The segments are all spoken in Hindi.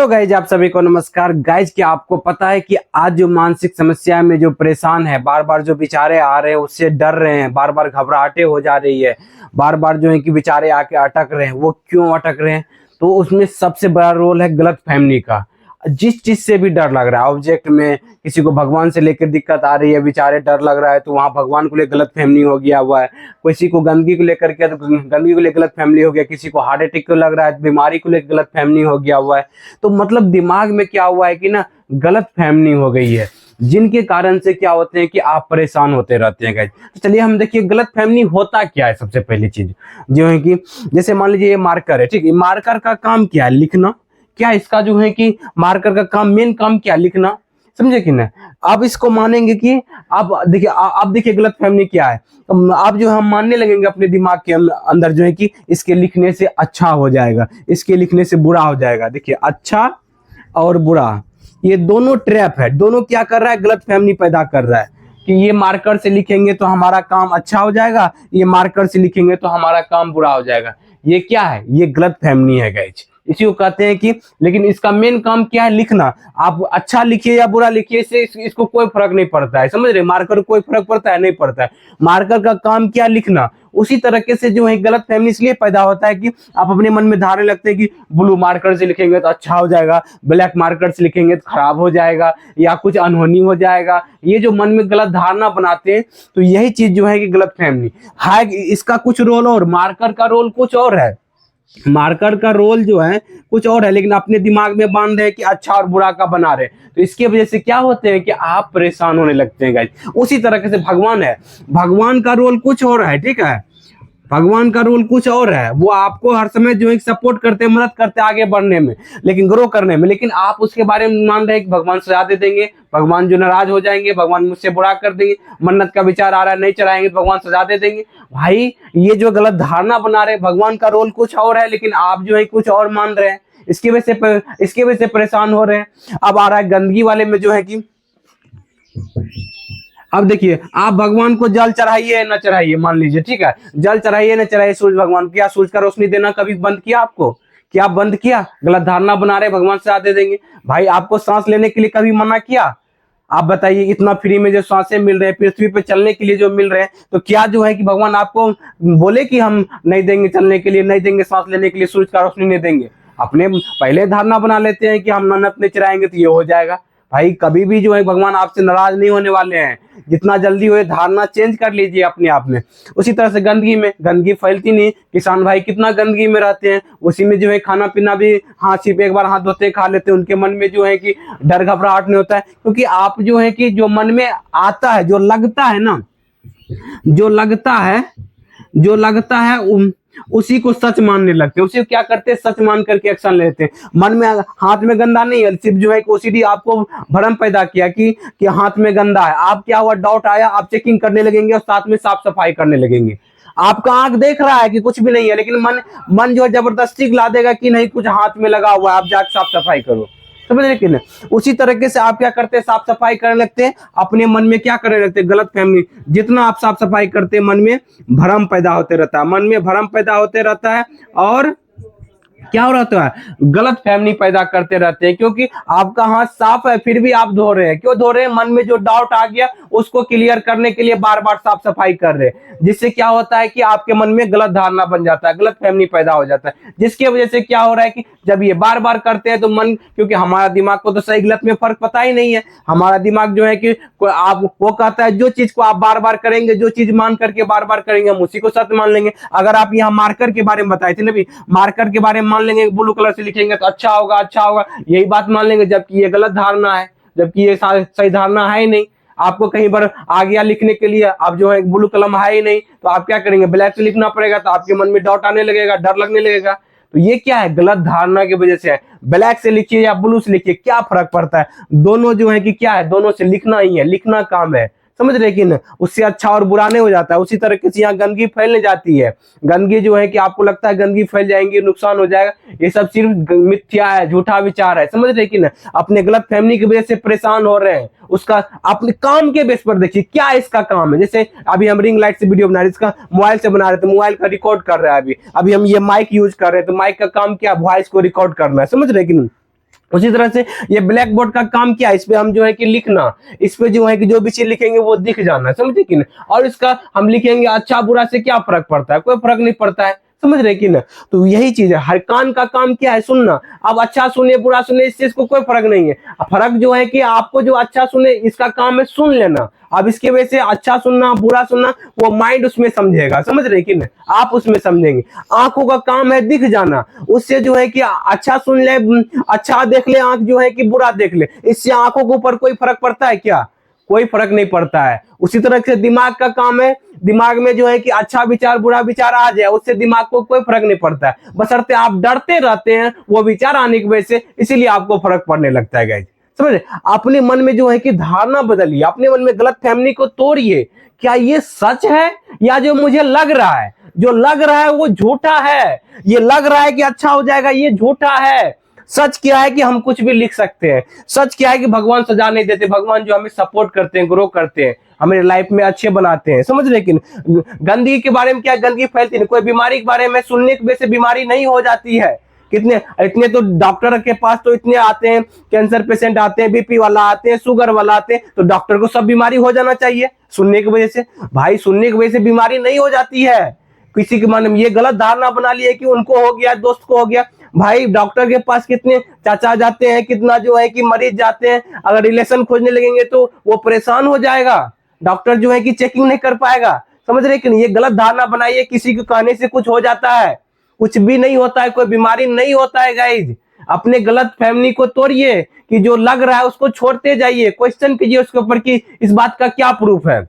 हेलो गाइज, आप सभी को नमस्कार। गाइज, क्या आपको पता है कि आज जो मानसिक समस्या में जो परेशान है, बार बार जो बेचारे आ रहे हैं उससे डर रहे हैं, बार बार घबराहटें हो जा रही है, बार बार जो है कि बेचारे आके अटक रहे हैं, वो क्यों अटक रहे हैं? तो उसमें सबसे बड़ा रोल है गलत फहमी का। जिस चीज से भी डर लग रहा है, ऑब्जेक्ट में किसी को भगवान से लेकर दिक्कत आ रही है, बेचारे डर लग रहा है तो वहां भगवान को लेकर गलत फहमी हो गया हुआ है। किसी को गंदगी को लेकर के तो गंदगी को लेकर गलत फहमी हो गया, किसी को हार्ट अटैक को लग रहा है, बीमारी को लेकर गलत फहमी हो गया हुआ है। तो मतलब दिमाग में क्या हुआ है कि ना, गलत फहमी हो गई है, जिनके कारण से क्या होते हैं कि आप परेशान होते रहते हैं। गाइस, तो चलिए हम देखिए गलत फहमी होता क्या है। सबसे पहली चीज जो है कि जैसे मान लीजिए ये मार्कर है, ठीक है, मार्कर का काम क्या है? लिखना। क्या इसका जो है कि मार्कर का काम, मेन काम क्या? लिखना। समझे कि ना? अब इसको मानेंगे कि अब देखिए गलत फहमी क्या है। तो आप जो हम मानने लगेंगे अपने दिमाग के अंदर जो है कि इसके लिखने से अच्छा हो जाएगा, इसके लिखने से बुरा हो जाएगा। देखिए, अच्छा और बुरा ये दोनों ट्रैप है, दोनों क्या कर रहा है? गलत फहमी पैदा कर रहा है कि ये मार्कर से लिखेंगे तो हमारा काम अच्छा हो जाएगा, ये मार्कर से लिखेंगे तो हमारा काम बुरा हो जाएगा। ये क्या है? ये गलत फहमी है गाइस। इसी को कहते हैं कि, लेकिन इसका मेन काम क्या है? लिखना। आप अच्छा लिखिए या बुरा लिखिए, इससे इसको कोई फर्क नहीं पड़ता है। समझ रहे? मार्कर को कोई फर्क पड़ता है? नहीं पड़ता है। मार्कर का काम क्या? लिखना। उसी तरीके से जो है गलत फहमी इसलिए पैदा होता है कि आप अपने मन में धारने लगते हैं कि ब्लू मार्कर से लिखेंगे तो अच्छा हो जाएगा, ब्लैक मार्कर से लिखेंगे तो खराब हो जाएगा, या कुछ अनहोनी हो जाएगा। ये जो मन में गलत धारणा बनाते हैं, तो यही चीज जो है कि गलत फहमी है। इसका कुछ रोल और मार्कर का रोल कुछ और है। मार्कर का रोल जो है कुछ और है, लेकिन अपने दिमाग में बांध रहे हैं कि अच्छा और बुरा का बना रहे। तो इसकी वजह से क्या होते हैं कि आप परेशान होने लगते हैं गाइस। उसी तरीके से भगवान है, भगवान का रोल कुछ और है, ठीक है। भगवान का रोल कुछ और है, वो आपको हर समय जो है सपोर्ट करते हैं, मदद करते हैं आगे बढ़ने में, लेकिन ग्रो करने में। लेकिन आप उसके बारे में मान रहे हैं कि भगवान सजा दे देंगे, भगवान जो नाराज हो जाएंगे, भगवान मुझसे बुरा कर देंगे, मन्नत का विचार आ रहा है नहीं चढ़ाएंगे तो भगवान सजा दे देंगे। भाई, ये जो गलत धारणा बना रहे, भगवान का रोल कुछ और है, लेकिन आप जो है कुछ और मान रहे हैं। इसकी वजह से परेशान हो रहे हैं। अब आ रहा है गंदगी वाले में जो है कि, अब देखिए, आप भगवान को जल चढ़ाइए न चढ़ाइए, मान लीजिए, ठीक है, जल चढ़ाइए न चढ़ाइए सूरज भगवान, क्या सूरज का रोशनी देना कभी बंद किया आपको? क्या बंद किया? गलत धारणा बना रहे भगवान से दे देंगे। भाई, आपको सांस लेने के लिए कभी मना किया? आप बताइए, इतना फ्री में जो सांसें मिल रहे हैं, पृथ्वी पे चलने के लिए जो मिल रहे हैं, तो क्या जो है कि भगवान आपको बोले कि हम नहीं देंगे चलने के लिए, नहीं देंगे सांस लेने के लिए, सूरज का रोशनी नहीं देंगे? अपने पहले धारणा बना लेते हैं कि हम मन्नत नहीं चढ़ाएंगे तो ये हो जाएगा। भाई, कभी भी जो है भगवान आपसे नाराज नहीं होने वाले हैं। जितना जल्दी हो धारणा चेंज कर लीजिए अपने आप में। उसी तरह से गंदगी में, गंदगी फैलती नहीं। किसान भाई कितना गंदगी में रहते हैं, उसी में जो है खाना पीना भी हाथ सिर्फ एक बार हाथ धोते खा लेते हैं। उनके मन में जो है कि डर घबराहट नहीं होता है, क्योंकि आप जो है कि जो मन में आता है, जो लगता है ना, जो लगता है उसी को सच मानने लगते हैं। उसी को क्या करते हैं? सच मान करके एक्शन लेते हैं। मन में, हाथ में गंदा नहीं है, सिर्फ जो है कि ओसीडी आपको भ्रम पैदा किया कि हाथ में गंदा है। आप क्या हुआ? डाउट आया, आप चेकिंग करने लगेंगे और साथ में साफ सफाई करने लगेंगे। आपका आंख देख रहा है कि कुछ भी नहीं है, लेकिन मन जो है जबरदस्ती ला देगा कि नहीं, कुछ हाथ में लगा हुआ है, आप जाकर साफ सफाई करो। समझ रहे कि नहीं? उसी तरीके से आप क्या करते हैं? साफ सफाई करने लगते हैं, अपने मन में क्या करने लगते हैं? गलत फहमी। जितना आप साफ सफाई करते हैं, मन में भ्रम पैदा होते रहता है, मन में भ्रम पैदा होते रहता है, और क्या हो रहा है? गलत फहमी पैदा करते रहते हैं। क्योंकि आपका हाथ साफ है फिर भी आप धो रहे हैं। क्यों धो रहे हैं? मन में जो डाउट आ गया उसको क्लियर करने के लिए बार बार साफ सफाई कर रहे हैं, जिससे क्या होता है कि आपके मन में गलत धारणा बन जाता है, गलत फहमी पैदा हो जाता है। जिसकी वजह से क्या हो रहा है कि जब ये बार बार करते हैं तो मन, क्योंकि हमारा दिमाग को तो सही गलत में फर्क पता ही नहीं है। हमारा दिमाग जो है कि आप, वो कहता है जो चीज को आप बार बार करेंगे, जो चीज मान करके बार बार करेंगे, हम उसी को सत्य मान लेंगे। अगर आप यहाँ मार्कर के बारे में बताए थे ना भी, मार्कर के बारे में मान लेंगे ब्लू कलर से लिखेंगे तो अच्छा होगा, अच्छा होगा, यही बात मान लेंगे, जबकि ये गलत धारणा है, जबकि ये सही धारणा है ही नहीं। आपको कहीं पर आ गया लिखने के लिए, आप जो है ब्लू कलम है ही नहीं, तो आप क्या करेंगे? ब्लैक से लिखना पड़ेगा, तो आपके मन में डाउट आने लगेगा, डर लगने लगेगा। तो ये क्या है? गलत धारणा की वजह से है। ब्लैक से लिखिए या ब्लू से लिखिए, क्या फर्क पड़ता है? दोनों जो है कि क्या है, दोनों से लिखना ही है, लिखना काम है। समझ रहे कि ना? उससे अच्छा और बुरा नहीं हो जाता है। उसी तरीके से यहाँ गंदगी फैलने जाती है। गंदगी जो है कि आपको लगता है गंदगी फैल जाएंगी, नुकसान हो जाएगा, ये सब सिर्फ मिथ्या है, झूठा विचार है। समझ रहे कि ना? अपने गलत फहमी की वजह से परेशान हो रहे हैं। उसका अपने काम के बेस पर देखिए क्या इसका काम है। जैसे अभी हम रिंग लाइट से वीडियो बना रहे हैं, इसका मोबाइल से बना रहे थे, मोबाइल का रिकॉर्ड कर रहे हैं। अभी हम ये माइक यूज कर रहे हैं, तो माइक का काम क्या? वॉइस को रिकॉर्ड करना है। समझ रहे कि नहीं? उसी तरह से ये ब्लैक बोर्ड का काम क्या है, इस पे हम जो है कि लिखना, इस पे जो है कि जो भी चीज लिखेंगे वो दिख जाना, समझे कि ना। और इसका हम लिखेंगे अच्छा बुरा से क्या फर्क पड़ता है, कोई फर्क नहीं पड़ता है, समझ रहे कि ना। तो यही चीज है, हर कान का काम क्या है, सुनना। अब अच्छा सुने बुरा सुने इस चीज को कोई फर्क नहीं है, फर्क जो है कि आपको जो अच्छा सुने इसका काम है सुन लेना। अब इसके वजह से अच्छा सुनना बुरा सुनना वो माइंड उसमें समझेगा, समझ रहे कि ना, आप उसमें समझेंगे। आंखों का काम है दिख जाना, उससे जो है कि अच्छा सुन ले, अच्छा देख ले आंख जो है कि बुरा देख ले, इससे आंखों के ऊपर कोई फर्क पड़ता है क्या, कोई फर्क नहीं पड़ता है। उसी तरह से दिमाग का काम है, दिमाग में जो है कि अच्छा विचार बुरा विचार आ जाए उससे दिमाग को कोई फर्क नहीं पड़ता है, बशर्ते आप डरते रहते हैं वो विचार आने की वजह से, इसीलिए आपको फर्क पड़ने लगता है गाइस, समझे। अपने मन में जो है कि धारणा बदलिए, अपने मन में गलत फहमी को तोड़िए, क्या ये सच है या जो मुझे लग रहा है, जो लग रहा है वो झूठा है, ये लग रहा है कि अच्छा हो जाएगा ये झूठा है। सच क्या है कि हम कुछ भी लिख सकते हैं, सच क्या है कि भगवान सजा नहीं देते, भगवान जो हमें सपोर्ट करते हैं, ग्रो करते हैं, हमें लाइफ में अच्छे बनाते हैं, समझ। लेकिन गंदगी के बारे में क्या, गंदगी फैलती नहीं, कोई बीमारी के बारे में सुनने की वजह से बीमारी नहीं हो जाती है। कितने इतने तो डॉक्टर के पास तो इतने आते हैं, कैंसर पेशेंट आते हैं, बीपी वाला आते हैं, शुगर वाला आते हैं, तो डॉक्टर को सब बीमारी हो जाना चाहिए सुनने की वजह से। भाई सुनने की वजह से बीमारी नहीं हो जाती है, किसी के मन में ये गलत धारणा बना ली है कि उनको हो गया दोस्त को हो गया। भाई डॉक्टर के पास कितने चाचा जाते हैं, कितना जो है कि मरीज जाते हैं, अगर रिलेशन खोजने लगेंगे तो वो परेशान हो जाएगा, डॉक्टर जो है कि चेकिंग नहीं कर पाएगा, समझ रहे कि नहीं। ये गलत धारणा बनाइए किसी के कहने से कुछ हो जाता है, कुछ भी नहीं होता है, कोई बीमारी नहीं होता है गाइज। अपने गलत फैमिली को तोड़िए, कि जो लग रहा है उसको छोड़ते जाइए, क्वेश्चन कीजिए उसके ऊपर कि इस बात का क्या प्रूफ है।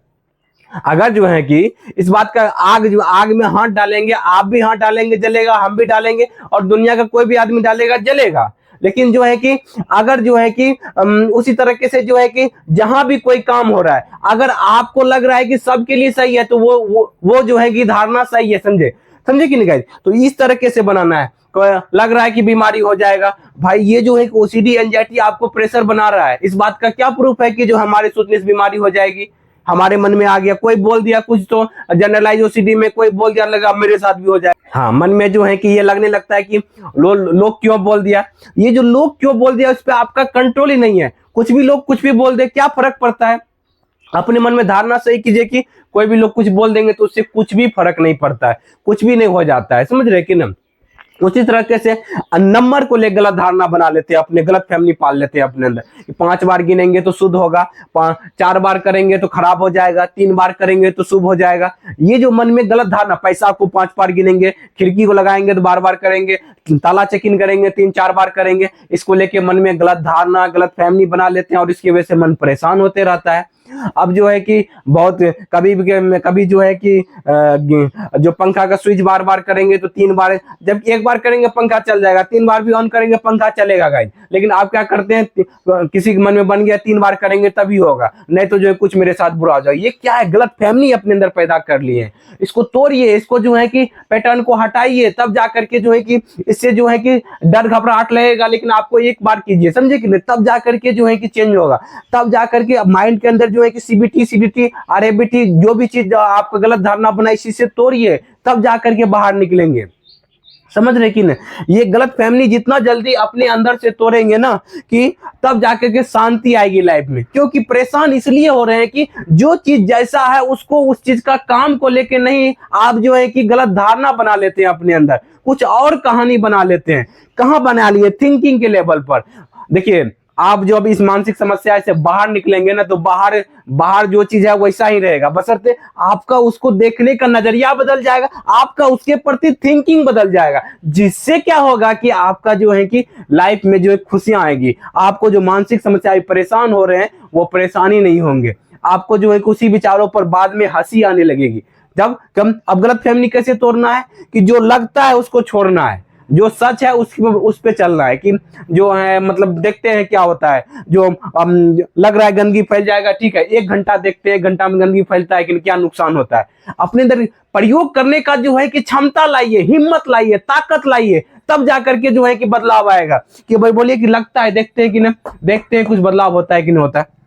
अगर जो है कि इस बात का आग में हाथ डालेंगे, आप भी हाथ डालेंगे जलेगा, हम भी डालेंगे और दुनिया का कोई भी आदमी डालेगा जलेगा। लेकिन जो है कि अगर जो है कि उसी तरीके से जो है कि जहां भी कोई काम हो रहा है, अगर आपको लग रहा है कि सबके लिए सही है तो वो जो है कि धारणा सही है, समझे, समझे कि नहीं गाइस। तो इस तरीके से बनाना है। लग रहा है कि बीमारी हो जाएगा, भाई ये जो है ओसीडी एंजाइटी आपको प्रेशर बना रहा है, इस बात का क्या प्रूफ है कि जो हमारे सोचने से बीमारी हो जाएगी। हमारे मन में आ गया, कोई बोल दिया कुछ तो जनरलाइज ओसीडी में कोई बोल दिया, लगा मेरे साथ भी हो जाए। हाँ, मन में जो है कि ये लगने लगता है कि लोग क्यों बोल दिया, ये जो लोग क्यों बोल दिया उस पर आपका कंट्रोल ही नहीं है। कुछ भी लोग कुछ भी बोल दे, क्या फर्क पड़ता है। अपने मन में धारणा सही कीजिए कि कोई भी लोग कुछ बोल देंगे तो उससे कुछ भी फर्क नहीं पड़ता है, कुछ भी नहीं हो जाता है, समझ रहे कि ना। उसी तरीके से नंबर को लेकर गलत धारणा बना लेते हैं, अपने गलत फैमिली पाल लेते हैं अपने अंदर। 5 बार गिनेंगे तो शुद्ध होगा, 4 बार करेंगे तो खराब हो जाएगा, 3 बार करेंगे तो शुभ हो जाएगा। ये जो मन में गलत धारणा, पैसा को 5 बार गिनेंगे, खिड़की को लगाएंगे तो बार बार करेंगे, ताला चेकिंग करेंगे 3-4 बार करेंगे, इसको लेके मन में गलत धारणा गलत फैमिली बना लेते हैं और इसकी वजह से मन परेशान होते रहता है। अब जो है कि बहुत कभी जो है कि जो पंखा का स्विच बार बार करेंगे तो 3 बार, जब 1 बार करेंगे पंखा चल जाएगा, 3 बार भी ऑन करेंगे पंखा चलेगा गाइस। लेकिन आप क्या करते हैं, किसी के मन में बन गया 3 बार करेंगे तभी होगा, नहीं तो जो है कुछ मेरे साथ बुरा हो जाए। ये क्या है, गलत फैमिली अपने अंदर पैदा कर लिए है। इसको तोड़िए, इसको जो है कि पैटर्न को हटाइए, तब जा करके जो है कि इससे जो है कि डर घबराहट लगेगा, लेकिन आपको 1 बार कीजिए, समझे कि नहीं, तब जा करके जो है कि चेंज होगा। तब जा करके माइंड के अंदर जो है कि सीबीटी आरएबीटी जो भी चीज आपको गलत धारणा बनाई इसी से तोड़िए, तब जा करके बाहर निकलेंगे, समझ रहे कि नहीं। ये गलत फैमिली जितना जल्दी अपने अंदर से तोड़ेंगे ना, कि तब जाकर के शांति आएगी लाइफ में। क्योंकि परेशान इसलिए हो रहे हैं कि जो चीज जैसा है उसको उस चीज का काम को लेके नहीं, आप जो है कि गलत धारणा बना लेते हैं अपने अंदर, कुछ और कहानी बना लेते हैं। कहां बना लिए, थिंकिंग के लेवल पर। देखिए आप जो अभी इस मानसिक समस्या से बाहर निकलेंगे ना, तो बाहर जो चीज है वैसा ही रहेगा, बशर्ते आपका उसको देखने का नजरिया बदल जाएगा, आपका उसके प्रति थिंकिंग बदल जाएगा, जिससे क्या होगा कि आपका जो है कि लाइफ में जो है खुशियां आएगी। आपको जो मानसिक समस्या परेशान हो रहे हैं वो परेशानी नहीं होंगे, आपको जो है उसी विचारों पर बाद में हंसी आने लगेगी। जब कम अब गलत फहमी कैसे तोड़ना है, कि जो लगता है उसको छोड़ना है, जो सच है उस पे चलना है। कि जो है मतलब देखते हैं क्या होता है, जो लग रहा है गंदगी फैल जाएगा, ठीक है 1 घंटा देखते हैं, 1 घंटा में गंदगी फैलता है कि क्या नुकसान होता है। अपने अंदर प्रयोग करने का जो है कि क्षमता लाइए, हिम्मत लाइए, ताकत लाइए, तब जाकर के जो है कि बदलाव आएगा। कि भाई बोलिए कि लगता है, देखते हैं कि ना, देखते हैं कुछ बदलाव होता है कि नहीं होता है।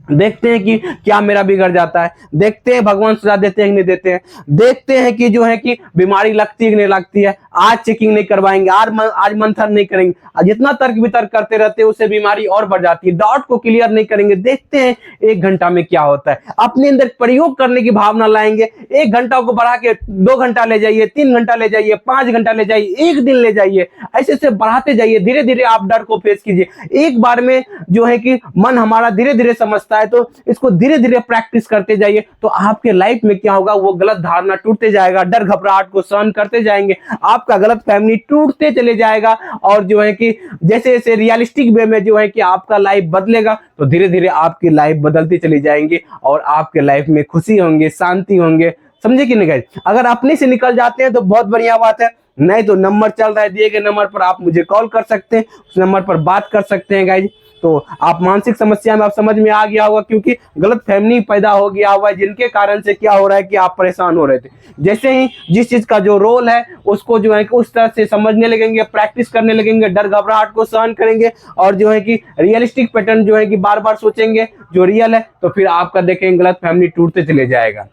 देखते हैं कि क्या मेरा बिगड़ जाता है, देखते हैं भगवान सजा देते हैं कि नहीं देते हैं, देखते हैं कि जो है कि बीमारी लगती है कि नहीं लगती है। आज चेकिंग नहीं करवाएंगे, आज मंथन नहीं करेंगे, आज जितना तर्क वितर्क करते रहते हैं उससे बीमारी और बढ़ जाती है। डाउट को क्लियर नहीं करेंगे, देखते हैं 1 घंटा में क्या होता है। अपने अंदर प्रयोग करने की भावना लाएंगे, 1 घंटा को बढ़ा के 2 घंटा ले जाइए, 3 घंटा ले जाइए, 5 घंटा ले जाइए, 1 दिन ले जाइए, ऐसे ऐसे बढ़ाते जाइए। धीरे धीरे आप डर को फेस कीजिए। एक बार में जो है कि मन हमारा धीरे धीरे समझता है, तो इसको धीरे धीरे प्रैक्टिस करते जाइए। तो आपके लाइफ में क्या होगा, वो गलत धारणा टूटते जाएगा, डर घबराहट को सहन करते जाएंगे, आपका गलत फैमिली टूटते चले जाएगा। और जो है कि जैसे जैसे रियलिस्टिक वे में जो है कि आपका लाइफ बदलेगा, तो धीरे धीरे आपकी लाइफ बदलती चली जाएंगी और आपके लाइफ में खुशी होंगे, शांति होंगे। समझे कि नहीं गाइस? अगर अपने से निकल जाते हैं तो बहुत बढ़िया बात है, नहीं तो नंबर चल रहा है, दिए गए नंबर पर आप मुझे कॉल कर सकते हैं, उस नंबर पर बात कर सकते हैं गाइस। तो आप मानसिक समस्या में आप समझ में आ गया होगा, क्योंकि गलत फहमी पैदा हो गया हुआ है, जिनके कारण से क्या हो रहा है कि आप परेशान हो रहे थे। जैसे ही जिस चीज का जो रोल है उसको जो है कि उस तरह से समझने लगेंगे, प्रैक्टिस करने लगेंगे, डर घबराहट को सहन करेंगे और जो है कि रियलिस्टिक पैटर्न जो है कि बार बार सोचेंगे जो रियल है, तो फिर आपका देखेंगे गलत फहमी टूटते चले जाएगा।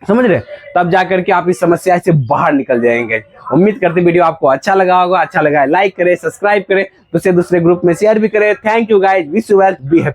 समझ रहे? तब जाकर के आप इस समस्या से बाहर निकल जाएंगे। उम्मीद करते वीडियो आपको अच्छा लगा होगा। अच्छा लगा है लाइक करें, सब्सक्राइब करें, दूसरे ग्रुप में शेयर भी करें। Thank you guys, wish you well, be happy.